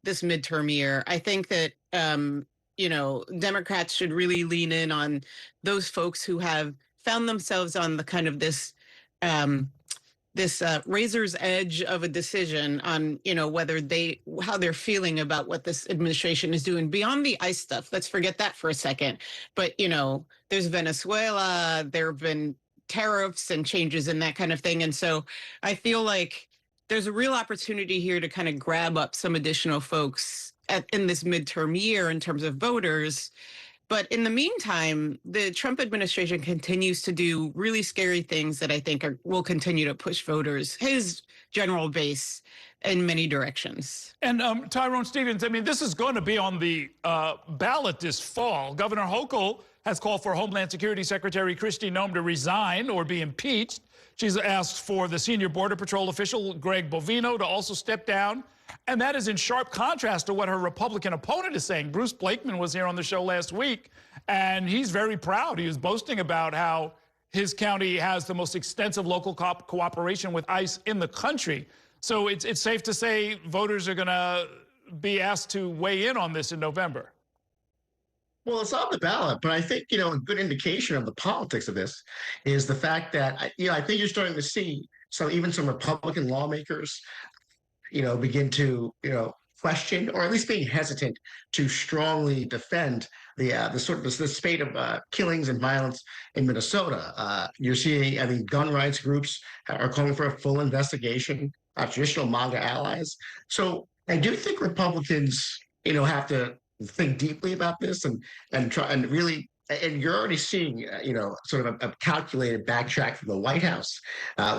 this midterm year. I think that, you know, Democrats should really lean in on those folks who have found themselves on the kind of this razor's edge of a decision on, you know, how they're feeling about what this administration is doing beyond the ICE stuff. Let's forget that for a second. But, you know, there's Venezuela, there have been tariffs and changes and that kind of thing. And so I feel like there's a real opportunity here to kind of grab up some additional folks in this midterm year in terms of voters. But in the meantime, the Trump administration continues to do really scary things that I think will continue to push voters, his general base, in many directions. And Tyrone Stevens, I mean, this is going to be on the ballot this fall. Governor Hochul has called for Homeland Security Secretary Kristi Noem to resign or be impeached. She's asked for the senior Border Patrol official, Greg Bovino, to also step down. And that is in sharp contrast to what her Republican opponent is saying. Bruce Blakeman was here on the show last week, and he's very proud. He was boasting about how his county has the most extensive local cooperation with ICE in the country. So it's safe to say voters are going to be asked to weigh in on this in November. Well, it's on the ballot, but I think, you know, a good indication of the politics of this is the fact that, you know, I think you're starting to see even some Republican lawmakers, you know, begin to, you know, question or at least being hesitant to strongly defend the sort of the spate of killings and violence in Minnesota. You're seeing, I mean, gun rights groups are calling for a full investigation, traditional MAGA allies. So I do think Republicans, you know, have to think deeply about this and try and really. And you're already seeing, you know, sort of a calculated backtrack from the White House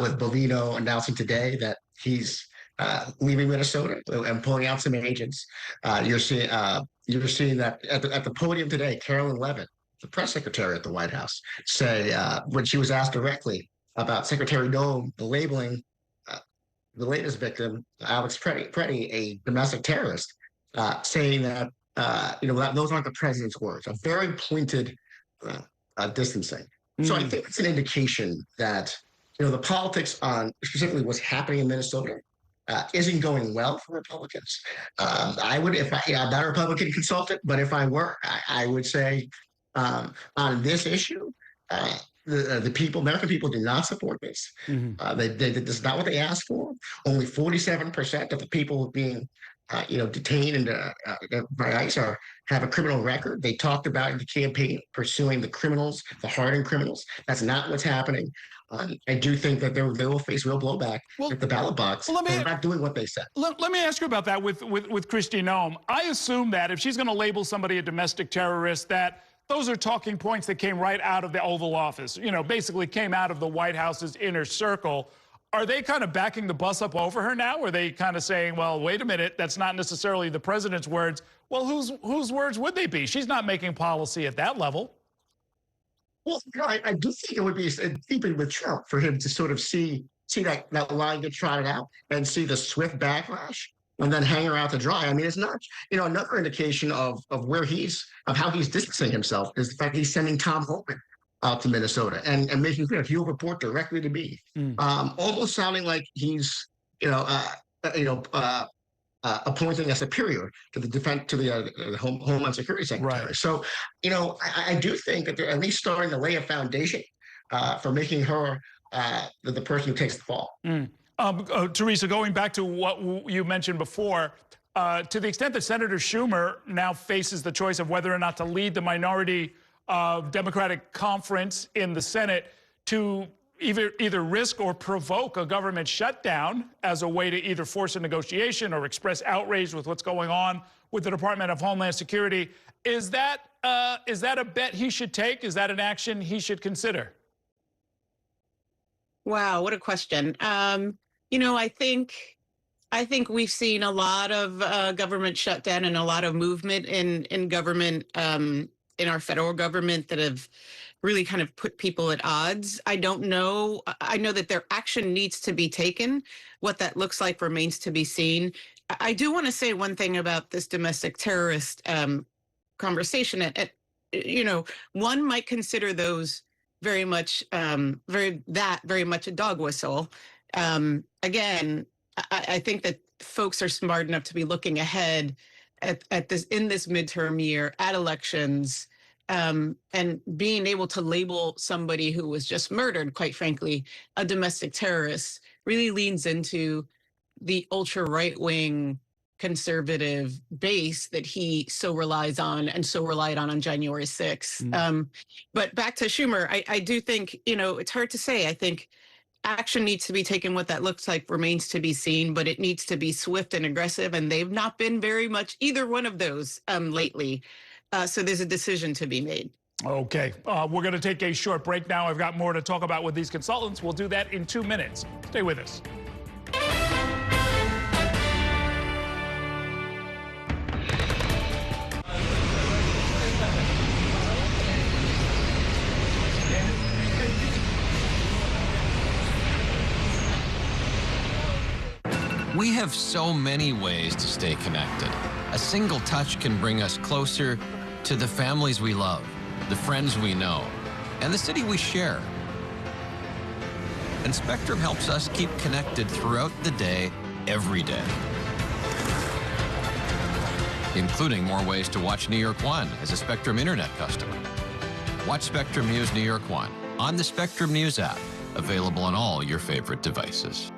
with Bovino announcing today that he's leaving Minnesota and pulling out some agents. You're seeing that at the podium today, Carolyn Levitt, the press secretary at the White House, say when she was asked directly about Secretary Noem labeling the latest victim, Alex Preddy, a domestic terrorist, saying that those aren't the president's words. A very pointed distancing. So I think it's an indication that the politics on specifically what's happening in Minnesota isn't going well for Republicans. I would, if I'm not a Republican consultant, but if I were, I would say on this issue, the people, American people, do not support this. This is not what they asked for. Only 47% of the people being detained by ICE have a criminal record. They talked about in the campaign pursuing the criminals, the hardened criminals. That's not what's happening. I do think that they will face real blowback at the ballot box. They're not doing what they said. Let me ask you about that with Kristi Noem. I assume that if she's going to label somebody a domestic terrorist, that those are talking points that came right out of the Oval Office, basically came out of the White House's inner circle. Are they kind of backing the bus up over her now? Or are they kind of saying, well, wait a minute, that's not necessarily the president's words? Well, whose words would they be? She's not making policy at that level. Well, I do think it would be deeply with Trump for him to sort of see that line get trotted out and see the swift backlash and then hang her out to dry. I mean, it's not, another indication of how he's distancing himself is the fact he's sending Tom Homan out to Minnesota and making clear he'll report directly to me, almost sounding like he's, appointing a superior to the Homeland Security Secretary. Right. So, I do think that they're at least starting to lay a foundation for making her the person who takes the fall. Teresa, going back to what you mentioned before, to the extent that Senator Schumer now faces the choice of whether or not to lead the minority Democratic conference in the Senate to either risk or provoke a government shutdown as a way to either force a negotiation or express outrage with what's going on with the Department of Homeland Security. Is that a bet he should take? Is that an action he should consider? Wow, what a question. I think we've seen a lot of government shutdown and a lot of movement in government, in our federal government that have really kind of put people at odds. I don't know. I know that their action needs to be taken. What that looks like remains to be seen. I do want to say one thing about this domestic terrorist conversation. One might consider those very much very much a dog whistle. Again, I think that folks are smart enough to be looking ahead at this midterm year, at elections, and being able to label somebody who was just murdered, quite frankly, a domestic terrorist, really leans into the ultra right-wing conservative base that he so relies on and so relied on January 6th. But back to Schumer, I do think, it's hard to say. I think action needs to be taken. What that looks like remains to be seen, but it needs to be swift and aggressive, and they've not been very much either one of those lately. So there's a decision to be made. Okay, we're going to take a short break now. I've got more to talk about with these consultants. We'll do that in 2 minutes. Stay with us. We have so many ways to stay connected. A single touch can bring us closer to the families we love, the friends we know, and the city we share. And Spectrum helps us keep connected throughout the day, every day. Including more ways to watch New York One as a Spectrum Internet customer. Watch Spectrum News New York One on the Spectrum News app, available on all your favorite devices.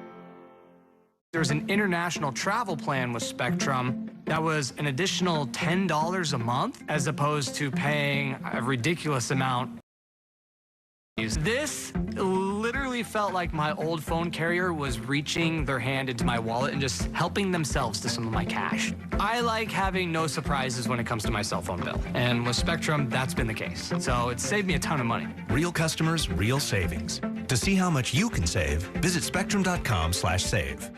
There's an international travel plan with Spectrum that was an additional $10 a month, as opposed to paying a ridiculous amount. This literally felt like my old phone carrier was reaching their hand into my wallet and just helping themselves to some of my cash. I like having no surprises when it comes to my cell phone bill. And with Spectrum, that's been the case. So it saved me a ton of money. Real customers, real savings. To see how much you can save, visit spectrum.com/save.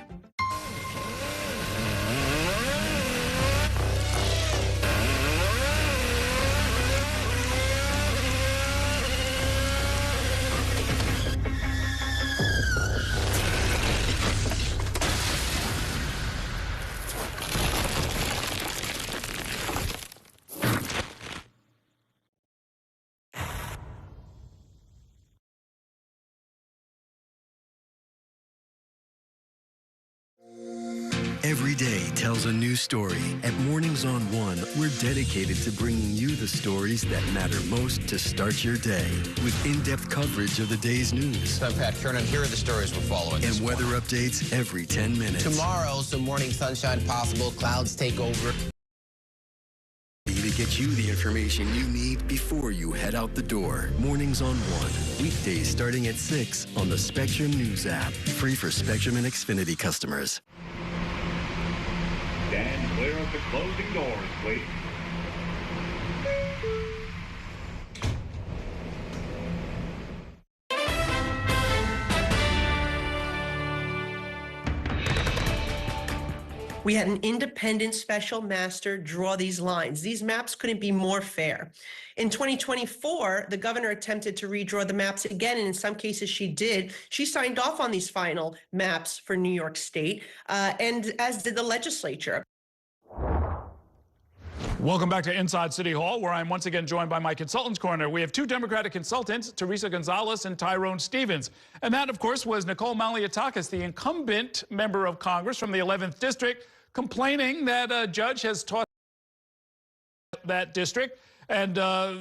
Every day tells a new story. At Mornings on One, we're dedicated to bringing you the stories that matter most to start your day. With in-depth coverage of the day's news. I'm Pat Kernan. Here are the stories we're following. And weather updates every 10 minutes. Tomorrow, some morning sunshine possible. Clouds take over. To get you the information you need before you head out the door. Mornings on One. Weekdays starting at 6 on the Spectrum News app. Free for Spectrum and Xfinity customers. Stand clear of the closing doors, please. We had an independent special master draw these lines. These maps couldn't be more fair. In 2024, the governor attempted to redraw the maps again, and in some cases she did. She signed off on these final maps for New York State, and as did the legislature. Welcome back to Inside City Hall, where I'm once again joined by my Consultants Corner. We have two Democratic consultants, Teresa Gonzalez and Tyrone Stevens. And that, of course, was Nicole Malliotakis, the incumbent member of Congress from the 11th District, complaining that a judge has taught that district and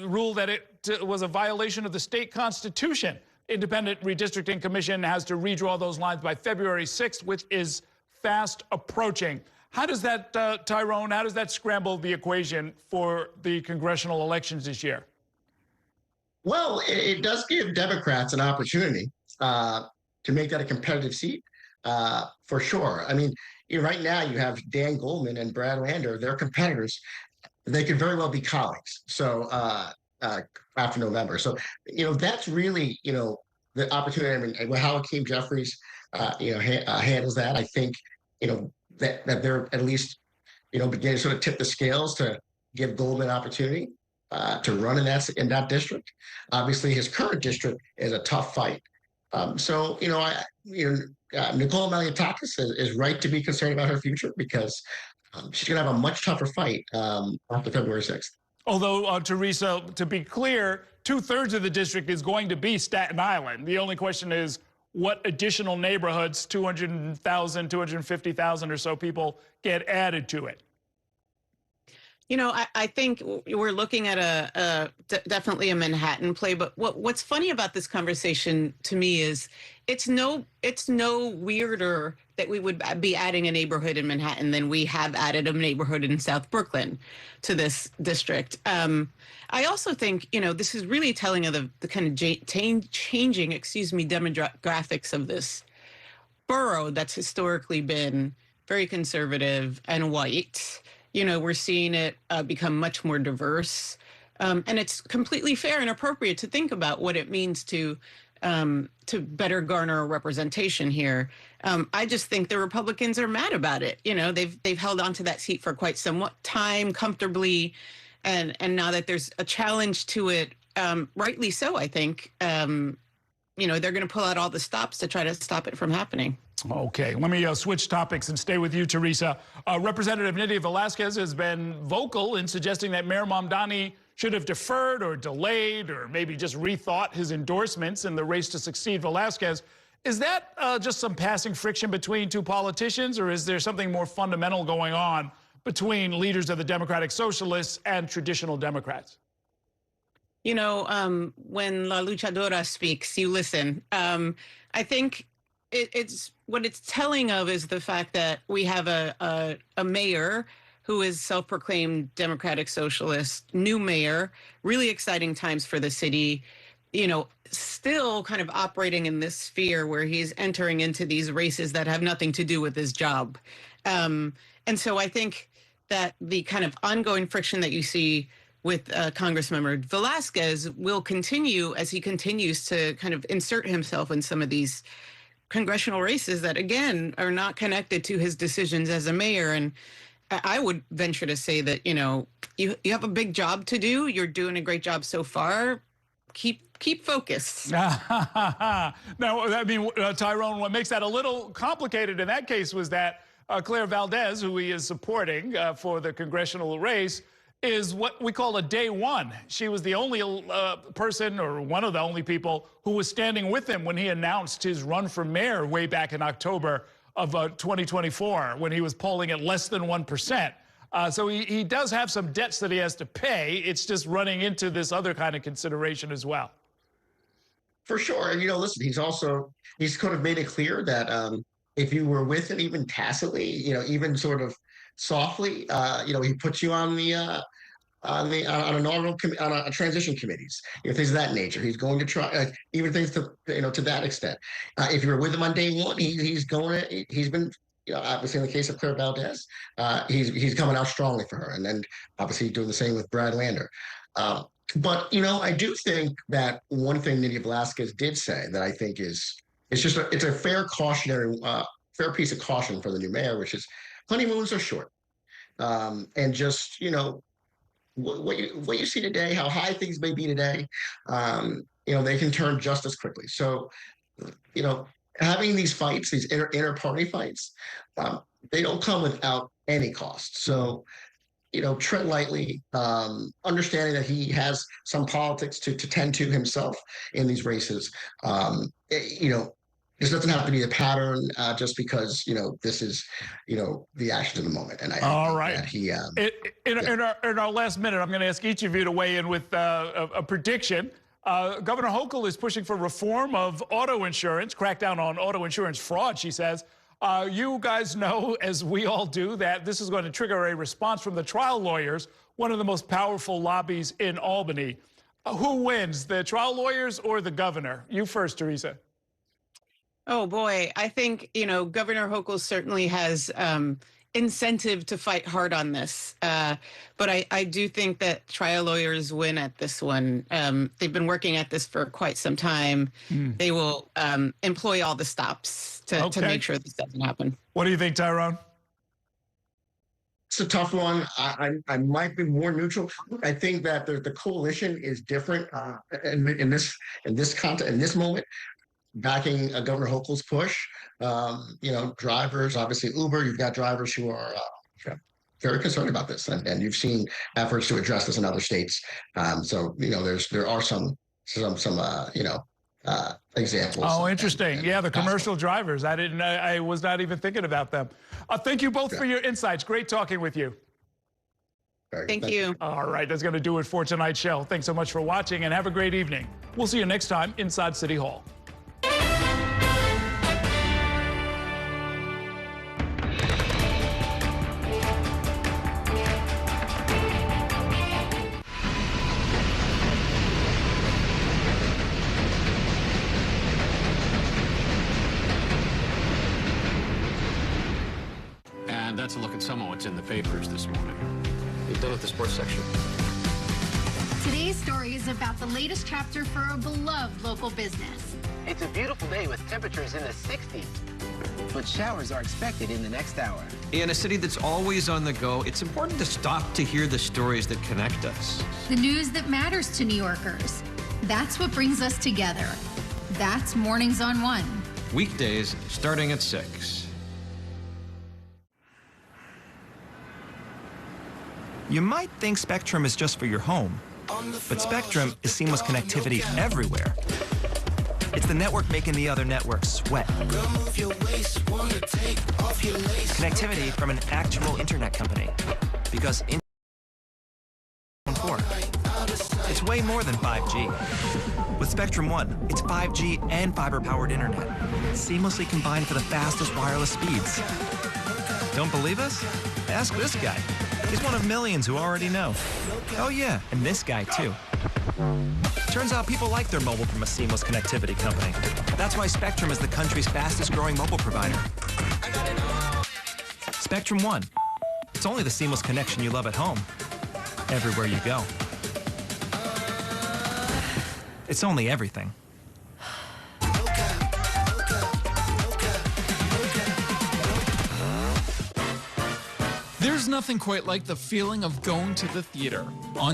ruled that it was a violation of the state constitution. Independent Redistricting Commission has to redraw those lines by February 6th, which is fast approaching. How does that, Tyrone, how does that scramble the equation for the congressional elections this year? Well, it does give Democrats an opportunity to make that a competitive seat, for sure. I mean, right now you have Dan Goldman and Brad Lander, they're competitors. They could very well be colleagues. So after November. So, that's really, the opportunity. I mean, how Hakeem Jeffries, handles that. I think, that they're at least, beginning to sort of tip the scales to give Goldman opportunity to run in that district. Obviously, his current district is a tough fight. So, Nicole Malliotakis is right to be concerned about her future because she's going to have a much tougher fight after February 6th. Although, Teresa, to be clear, 2/3 of the district is going to be Staten Island. The only question is, what additional neighborhoods, 200,000, 250,000 or so people, get added to it? I think we're looking at definitely a Manhattan play. But what's funny about this conversation to me is it's no weirder that we would be adding a neighborhood in Manhattan than we have added a neighborhood in South Brooklyn to this district. I also think, this is really telling of the kind of changing, demographics of this borough that's historically been very conservative and white. We're seeing it become much more diverse. And it's completely fair and appropriate to think about what it means to better garner representation here. I just think the Republicans are mad about it. They've held on to that seat for quite some time comfortably. And now that there's a challenge to it, rightly so, I think, they're going to pull out all the stops to try to stop it from happening. Okay, let me switch topics and stay with you, Teresa. Representative Nydia Velázquez has been vocal in suggesting that Mayor Mamdani should have deferred or delayed or maybe just rethought his endorsements in the race to succeed Velázquez. Is that just some passing friction between two politicians, or is there something more fundamental going on between leaders of the Democratic Socialists and traditional Democrats? When La Luchadora speaks, you listen. I think it's what it's telling of is the fact that we have a mayor who is self-proclaimed Democratic Socialist, new mayor, really exciting times for the city, still kind of operating in this sphere where he's entering into these races that have nothing to do with his job. And so I think that the kind of ongoing friction that you see with Congressmember Velázquez will continue as he continues to kind of insert himself in some of these congressional races that, again, are not connected to his decisions as a mayor. And I would venture to say that, you have a big job to do. You're doing a great job so far. Keep focused. Now, I mean, Tyrone, what makes that a little complicated in that case was that Claire Valdez, who he is supporting for the congressional race, is what we call a day one. She was the only person, or one of the only people, who was standing with him when he announced his run for mayor way back in October of 2024 when he was polling at less than 1%. So he does have some debts that he has to pay. It's just running into this other kind of consideration as well. For sure. And, listen, he's kind of made it clear that if you were with him, even tacitly, even sort of softly, he puts you on a transition committees, things of that nature. He's going to try, even things to that extent. If you were with him on day one, he's been, obviously in the case of Claire Valdez, he's coming out strongly for her, and then obviously doing the same with Brad Lander. But I do think that one thing Nydia Velázquez did say that I think it's a fair piece of caution for the new mayor, which is honeymoons are short, and just what you see today, how high things may be today, they can turn just as quickly. So, having these fights, these inter-party fights, they don't come without any cost. So, tread lightly, understanding that he has some politics to tend to himself in these races. This doesn't have to be the pattern just because, this is, the actions of the moment. And All right. That he, in our last minute, I'm going to ask each of you to weigh in with a prediction. Governor Hochul is pushing for reform of auto insurance, crackdown on auto insurance fraud, she says. You guys know, as we all do, that this is going to trigger a response from the trial lawyers, one of the most powerful lobbies in Albany. Who wins, the trial lawyers or the governor? You first, Teresa. Oh, boy. I think, Governor Hochul certainly has incentive to fight hard on this. But I do think that trial lawyers win at this one. They've been working at this for quite some time. They will employ all the stops to make sure this doesn't happen. What do you think, Tyrone? It's a tough one. I might be more neutral. I think that the coalition is different in this context, in this moment. Backing Governor Hochul's push, drivers, obviously Uber, you've got drivers who are very concerned about this, and you've seen efforts to address this in other states. So there are some examples. Oh, interesting. Yeah, the commercial drivers. I was not even thinking about them. Thank you both for your insights. Great talking with you. Thank you. All right, that's going to do it for tonight's show. Thanks so much for watching, and have a great evening. We'll see you next time inside City Hall. And that's a look at some of what's in the papers this morning. You've done with the sports section. Today's story is about the latest chapter for a beloved local business. It's a beautiful day with temperatures in the 60s, but showers are expected in the next hour. In a city that's always on the go, it's important to stop to hear the stories that connect us. The news that matters to New Yorkers. That's what brings us together. That's Mornings on One. Weekdays starting at 6. You might think Spectrum is just for your home, but Spectrum is seamless connectivity everywhere. It's the network making the other networks sweat. Connectivity from an actual internet company. Because it's way more than 5G. With Spectrum One, it's 5G and fiber-powered internet, seamlessly combined for the fastest wireless speeds. Don't believe us? Ask this guy. He's one of millions who already know. Oh yeah, and this guy too. Turns out people like their mobile from a seamless connectivity company. That's why Spectrum is the country's fastest growing mobile provider. Spectrum One. It's only the seamless connection you love at home. Everywhere you go. It's only everything. There's nothing quite like the feeling of going to the theater. On